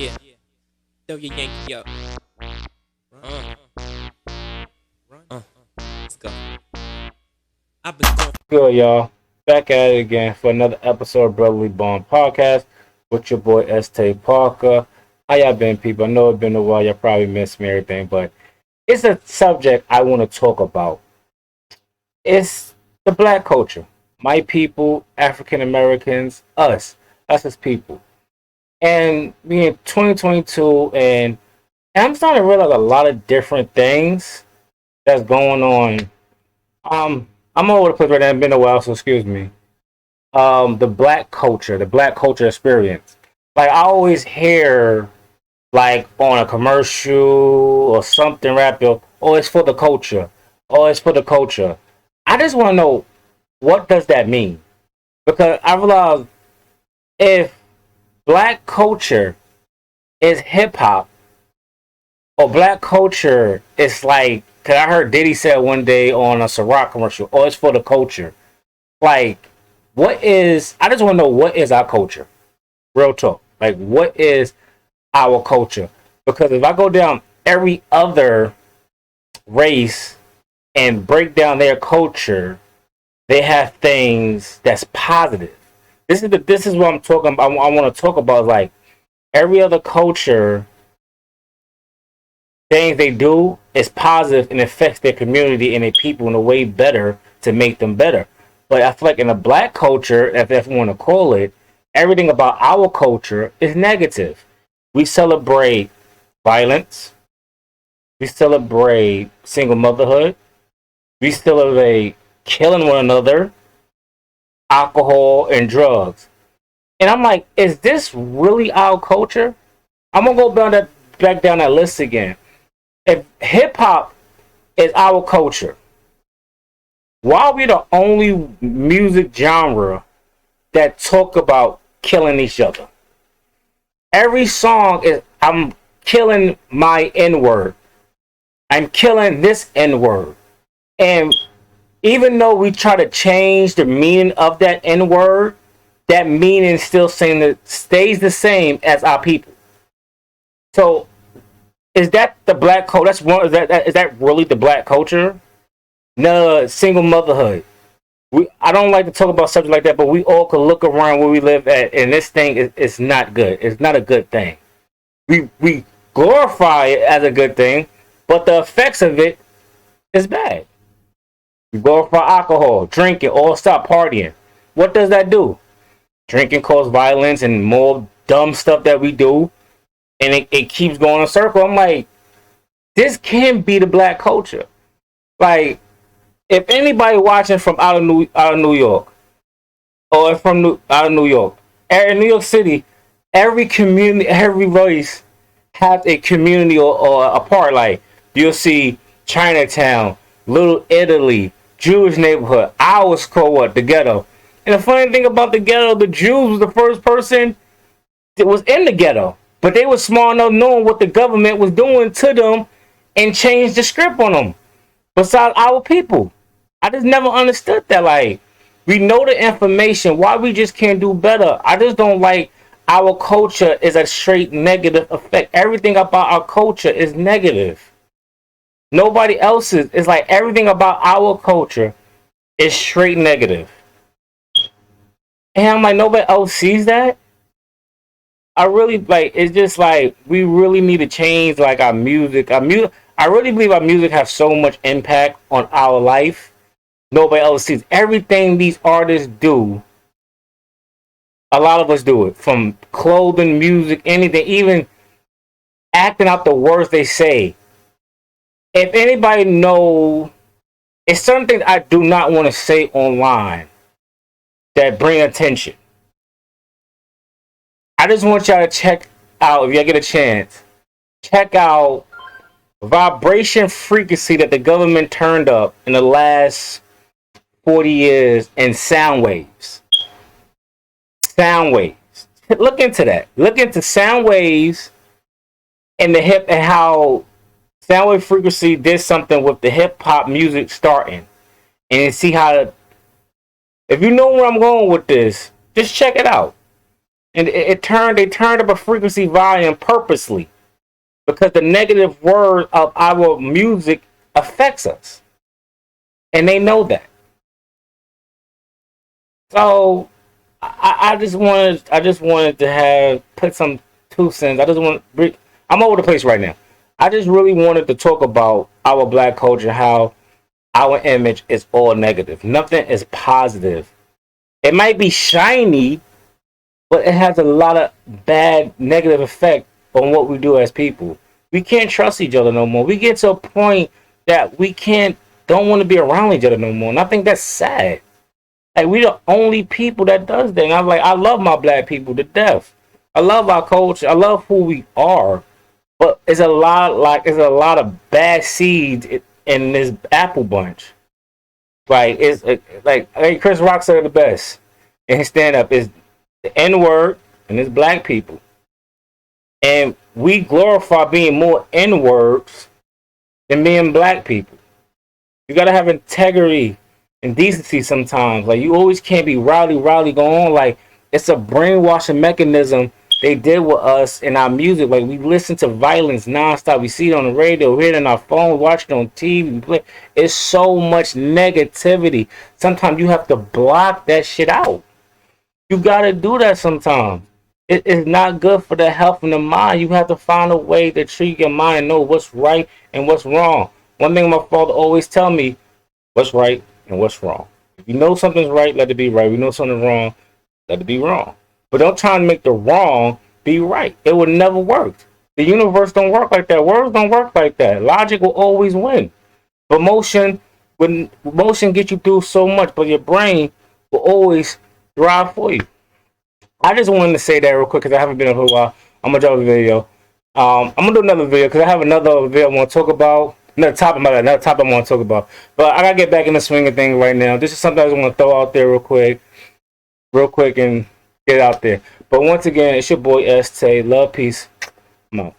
Yeah, throw your Yankee up. Uh, let's go. I've been going. Good, y'all. Back at it again for another episode of Brotherly Bond Podcast with your boy S.T. Parker. How y'all been, people? I know it's been a while. Y'all probably missed me and everything, but it's a subject I want to talk about. It's the black culture. My people, African Americans, us as people. And being 2022, and I'm starting to realize a lot of different things that's going on. I'm all over the place right now. It's been a while, so excuse me. The black culture experience. Like I always hear like on a commercial or something wrapped up, oh it's for the culture. Oh it's for the culture. I just wanna know what does that mean? Because I realize if black culture is hip hop or black culture is like cause I heard Diddy said one day on a Ciroc commercial, oh it's for the culture. Like what is I just wanna know what is our culture? Real talk. Like what is our culture? Because if I go down every other race and break down their culture, they have things that's positive. This is what I'm talking about. I want to talk about like every other culture things they do is positive and affects their community and their people in a way better to make them better. But I feel like in the black culture, if you want to call it, everything about our culture is negative. We celebrate violence. We celebrate single motherhood. We celebrate killing one another, alcohol, and drugs. And I'm like, is this really our culture? I'm gonna go back down that list again. If hip hop is our culture, why are we the only music genre that talk about killing each other? Every song is I'm killing my N word. I'm killing this N word. And even though we try to change the meaning of that N word, that meaning still saying that stays the same as our people. So is that the black culture? That's one. Is that really the black culture? No, single motherhood. I don't like to talk about subjects like that, but we all could look around where we live at, and this thing is not good. It's not a good thing. We glorify it as a good thing, but the effects of it is bad. We glorify alcohol, drinking, all stop partying. What does that do? Drinking causes violence and more dumb stuff that we do, and it keeps going in a circle. I'm like, this can be the black culture. Like, if anybody watching from out of New York or out of New York, in New York City, every community, every race has a community or a part. Like you'll see Chinatown, Little Italy, Jewish neighborhood. Ours called what? The ghetto. And the funny thing about the ghetto, the Jews was the first person that was in the ghetto, but they were smart enough knowing what the government was doing to them and changed the script on them. Besides our people, I just never understood that. Like, we know the information, why we just can't do better? I just don't like our culture is a straight negative effect. Everything about our culture is negative. Nobody else's is like everything about our culture is straight negative. And I'm like, nobody else sees that. I really like. It's just like we really need to change like our music. Our music. I really believe our music has so much impact on our life. Nobody else sees everything these artists do. A lot of us do it from clothing, music, anything, even acting out the words they say. If anybody know, it's something I do not want to say online that bring attention. I just want y'all to check out if y'all get a chance. Check out vibration frequency that the government turned up in the last 40 years in sound waves. Sound waves. Look into that. Look into sound waves and the hip and how sound wave frequency did something with the hip hop music starting. And see how if you know where I'm going with this, just check it out. And they turned up a frequency volume purposely because the negative word of our music affects us. And they know that. So I just wanted to have put some 2 cents. I'm over the place right now. I just really wanted to talk about our black culture, how our image is all negative. Nothing is positive. It might be shiny, but it has a lot of bad negative effect on what we do as people. We can't trust each other no more. We get to a point that we don't want to be around each other no more. And I think that's sad. Like, we the only people that does that. And I'm like, I love my black people to death. I love our culture. I love who we are. But it's a lot of bad seeds in this apple bunch. Like, like Chris Rock said it the best in his stand up is the N word and it's black people. And we glorify being more N words than being black people. You gotta have integrity and decency sometimes. Like, you always can't be rowdy going on. Like, it's a brainwashing mechanism they did with us in our music. Like, we listen to violence nonstop. We see it on the radio, we hear it on our phone, we watch it on TV, we play. It's so much negativity. Sometimes you have to block that shit out. You gotta do that sometimes. It is not good for the health and the mind. You have to find a way to treat your mind and know what's right and what's wrong. One thing my father always tell me, what's right and what's wrong. If you know something's right, let it be right. If you know something's wrong, let it be wrong. But don't try and make the wrong be right. It will never work. The universe don't work like that. Words don't work like that. Logic will always win. But motion gets you through so much, but your brain will always drive for you. I just wanted to say that real quick because I haven't been up for a while. I'm gonna drop a video. I'm gonna do another video because I have another video I want to talk about. Another topic I want to talk about. But I gotta get back in the swing of things right now. This is something I just want to throw out there real quick, and get it out there. But once again, it's your boy ST. Love, peace. I'm out.